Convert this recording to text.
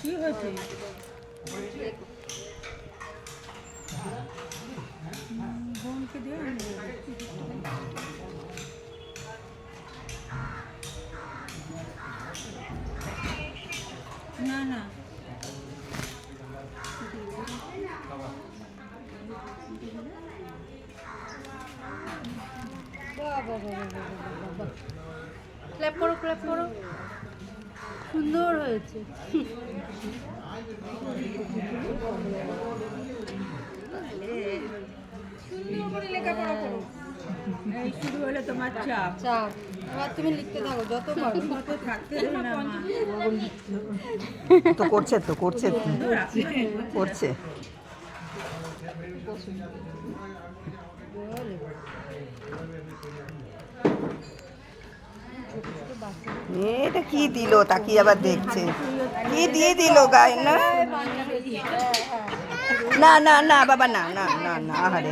কি হয়েছে? বোনকে দিয়ে না না ক্ল্যাপ করো ক্ল্যাপ করো, সুন্দর হয়েছে। এই শুরু হলে তোমার চাপ চাপ, এবার তুমি লিখতে থাকো যত পারো তত থাকতে না। তো করছে তো করছে করছে। এটা কি দিল তাকিয়ে আবার দেখছে, কি দিয়ে দিল গায়ে? না না না না বাবা, না না না না, আরে